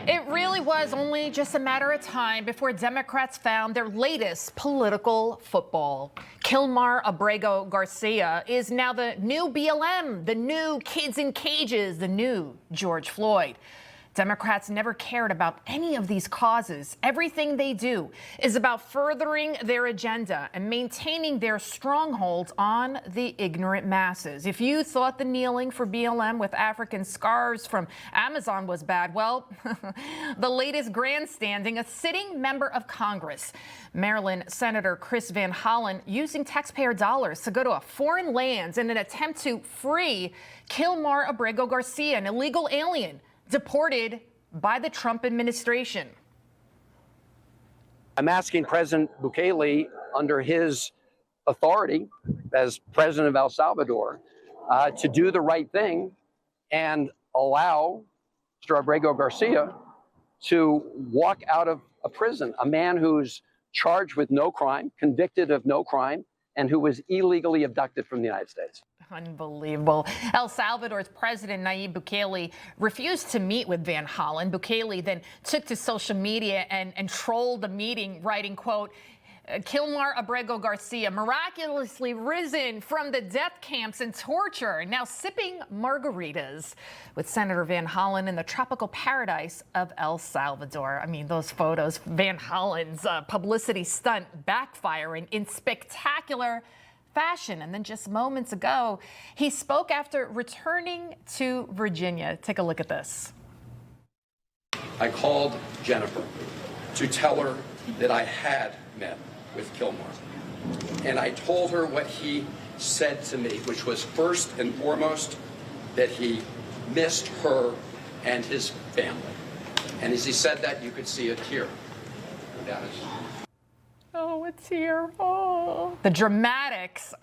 It really was only just a matter of time before Democrats found their latest political football. Kilmar Abrego Garcia is now the new BLM, the new kids in cages, the new George Floyd. Democrats never cared about any of these causes. Everything they do is about furthering their agenda and maintaining their strongholds on the ignorant masses. If you thought the kneeling for BLM with African scarves from Amazon was bad, well, the latest grandstanding, a sitting member of Congress, Maryland Senator Chris Van Hollen, using taxpayer dollars to go to a foreign land in an attempt to free Kilmar Abrego Garcia, an illegal alien deported by the Trump administration. I'm asking President Bukele, under his authority as president of El Salvador, to do the right thing and allow Mr. Abrego Garcia to walk out of a prison, a man who's charged with no crime, convicted of no crime, and who was illegally abducted from the United States. Unbelievable. El Salvador's President Nayib Bukele refused to meet with Van Hollen. Bukele then took to social media and trolled the meeting, writing, quote, Kilmar Abrego Garcia miraculously risen from the death camps and torture, now sipping margaritas with Senator Van Hollen in the tropical paradise of El Salvador. I mean, those photos, Van Hollen's publicity stunt backfiring in spectacular fashion. And then just moments ago, he spoke after returning to Virginia. Take a look at this. I called Jennifer to tell her that I had met with Kilmar. And I told her what he said to me, which was first and foremost that he missed her and his family. And as he said that, you could see a tear down his eyes. Oh, it's here. Oh. The dramatics.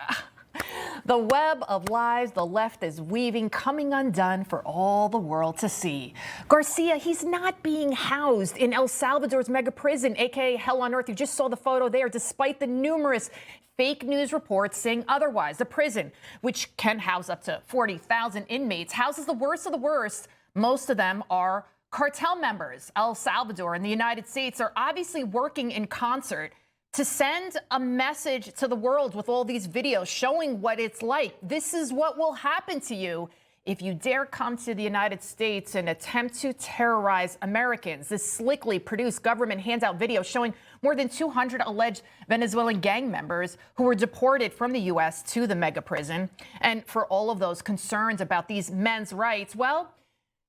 The web of lies the left is weaving coming undone for all the world to see. Garcia, he's not being housed in El Salvador's mega prison, aka Hell on Earth. You just saw the photo there, despite the numerous fake news reports saying otherwise. The prison, which can house up to 40,000 inmates, houses the worst of the worst. Most of them are cartel members. El Salvador and the United States are obviously working in concert to send a message to the world with all these videos showing what it's like. This is what will happen to you if you dare come to the United States and attempt to terrorize Americans. This slickly produced government handout video showing more than 200 alleged Venezuelan gang members who were deported from the U.S. to the mega prison. And for all of those concerns about these men's rights, well,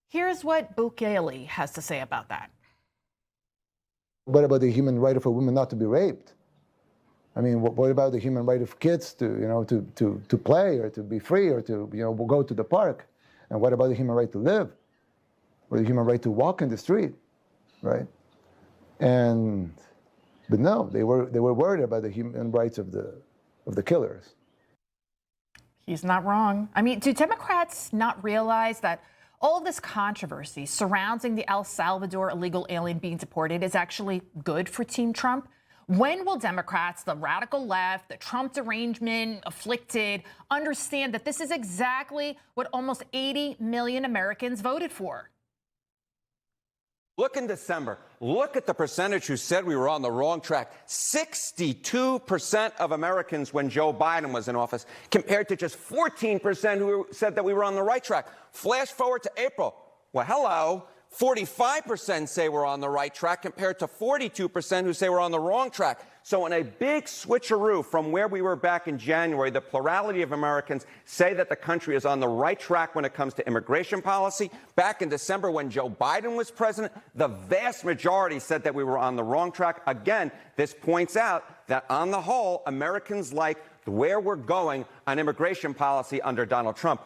here's what Bukele has to say about that. What about the human right of a woman not to be raped? I mean, what about the human right of kids to, to play or to be free or to, go to the park? And what about the human right to live or the human right to walk in the street, right? But no, they were worried about the human rights of the killers. He's not wrong. I mean, do Democrats not realize that all this controversy surrounding the El Salvador illegal alien being deported is actually good for Team Trump? When will Democrats, the radical left, the Trump derangement afflicted, understand that this is exactly what almost 80 million Americans voted for? Look in December. Look at the percentage who said we were on the wrong track. 62% of Americans when Joe Biden was in office, compared to just 14% who said that we were on the right track. Flash forward to April. Well, hello. 45% say we're on the right track compared to 42% who say we're on the wrong track. So in a big switcheroo from where we were back in January, the plurality of Americans say that the country is on the right track when it comes to immigration policy. Back in December when Joe Biden was president, the vast majority said that we were on the wrong track. Again, this points out that on the whole, Americans like where we're going on immigration policy under Donald Trump.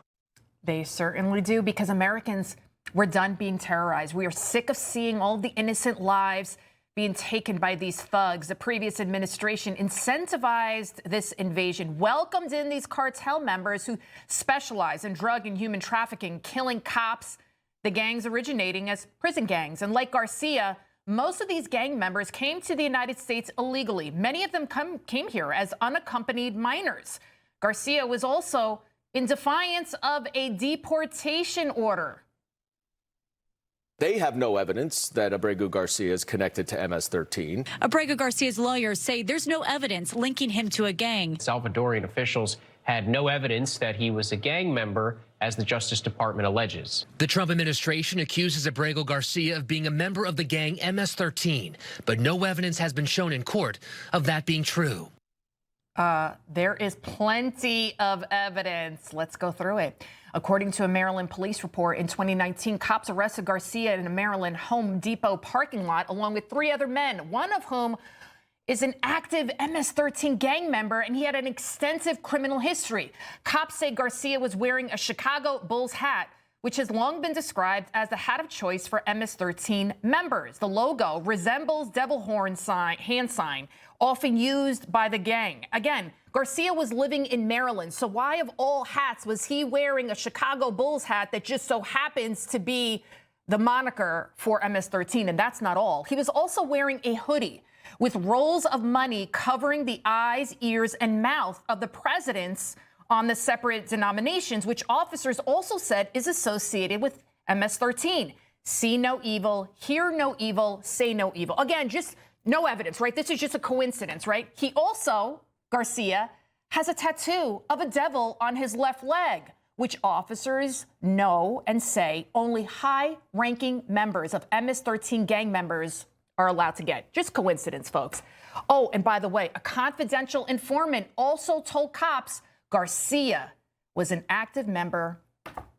They certainly do, because Americans, we're done being terrorized. We are sick of seeing all the innocent lives being taken by these thugs. The previous administration incentivized this invasion, welcomed in these cartel members who specialize in drug and human trafficking, killing cops, the gangs originating as prison gangs. And like Garcia, most of these gang members came to the United States illegally. Many of them came here as unaccompanied minors. Garcia was also in defiance of a deportation order. They have no evidence that Abrego Garcia is connected to MS-13. Abrego Garcia's lawyers say there's no evidence linking him to a gang. Salvadorian officials had no evidence that he was a gang member, as the Justice Department alleges. The Trump administration accuses Abrego Garcia of being a member of the gang MS-13, but no evidence has been shown in court of that being true. There is plenty of evidence. Let's go through it. According to a Maryland police report, in 2019, cops arrested Garcia in a Maryland Home Depot parking lot along with 3 other men, one of whom is an active MS-13 gang member, and he had an extensive criminal history. Cops say Garcia was wearing a Chicago Bulls hat, which has long been described as the hat of choice for MS-13 members. The logo resembles devil horn hand sign, often used by the gang. Again, Garcia was living in Maryland, so why of all hats was he wearing a Chicago Bulls hat that just so happens to be the moniker for MS-13? And that's not all. He was also wearing a hoodie with rolls of money covering the eyes, ears, and mouth of the presidents on the separate denominations, which officers also said is associated with MS-13. See no evil, hear no evil, say no evil. Again, just no evidence, right? This is just a coincidence, right? He also, Garcia, has a tattoo of a devil on his left leg, which officers know and say only high-ranking members of MS-13 gang members are allowed to get. Just coincidence, folks. Oh, and by the way, a confidential informant also told cops Garcia was an active member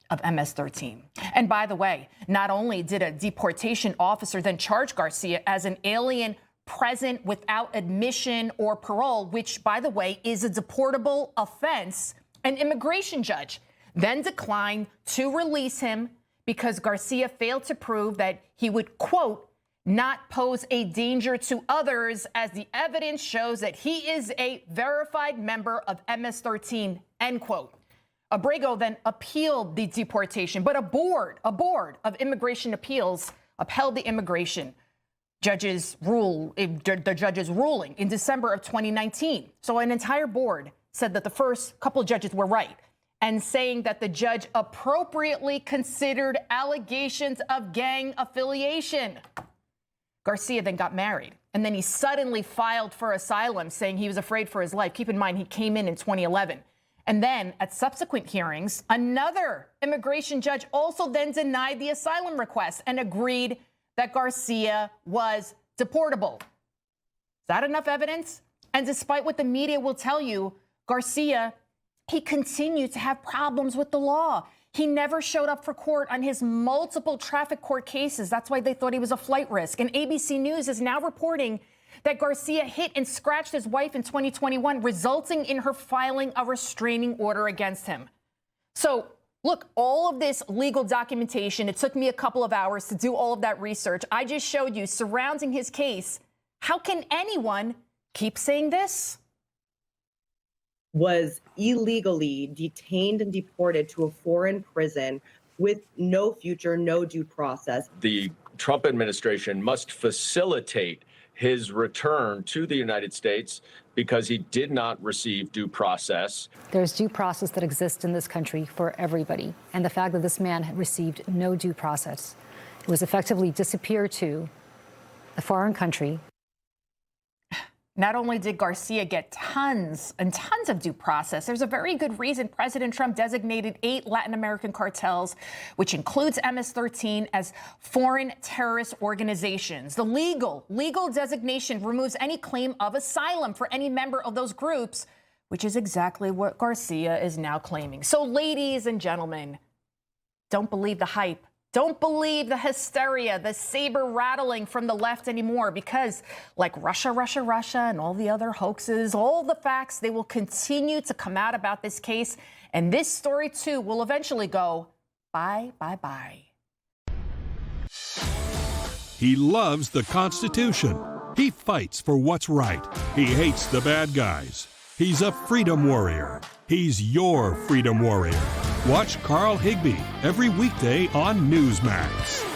of MS-13. And by the way, not only did a deportation officer then charge Garcia as an alien present without admission or parole, which, by the way, is a deportable offense, an immigration judge then declined to release him because Garcia failed to prove that he would, quote, not pose a danger to others, as the evidence shows that he is a verified member of MS-13, end quote. Abrego then appealed the deportation, but a board of immigration appeals upheld the immigration the judge's ruling in December of 2019. So an entire board said that the first couple of judges were right, and saying that the judge appropriately considered allegations of gang affiliation. Garcia then got married, and then he suddenly filed for asylum, saying he was afraid for his life. Keep in mind, he came in 2011. And then at subsequent hearings, another immigration judge also then denied the asylum request and agreed that Garcia was deportable. Is that enough evidence? And despite what the media will tell you, Garcia, he continued to have problems with the law. He never showed up for court on his multiple traffic court cases. That's why they thought he was a flight risk. And ABC News is now reporting that Garcia hit and scratched his wife in 2021, resulting in her filing a restraining order against him. So, look, all of this legal documentation, it took me a couple of hours to do all of that research. I just showed you surrounding his case. How can anyone keep saying this? Was illegally detained and deported to a foreign prison with no future, no due process. The Trump administration must facilitate his return to the United States because he did not receive due process. There's due process that exists in this country for everybody. And the fact that this man had received no due process, it was effectively disappeared to a foreign country. Not only did Garcia get tons and tons of due process, there's a very good reason President Trump designated 8 Latin American cartels, which includes MS-13, as foreign terrorist organizations. The legal designation removes any claim of asylum for any member of those groups, which is exactly what Garcia is now claiming. So, ladies and gentlemen, don't believe the hype. Don't believe the hysteria, the saber rattling from the left anymore, because like Russia, and all the other hoaxes, all the facts, they will continue to come out about this case. And this story, too, will eventually go bye, bye, bye. He loves the Constitution. He fights for what's right. He hates the bad guys. He's a freedom warrior. He's your freedom warrior. Watch Carl Higbie every weekday on Newsmax.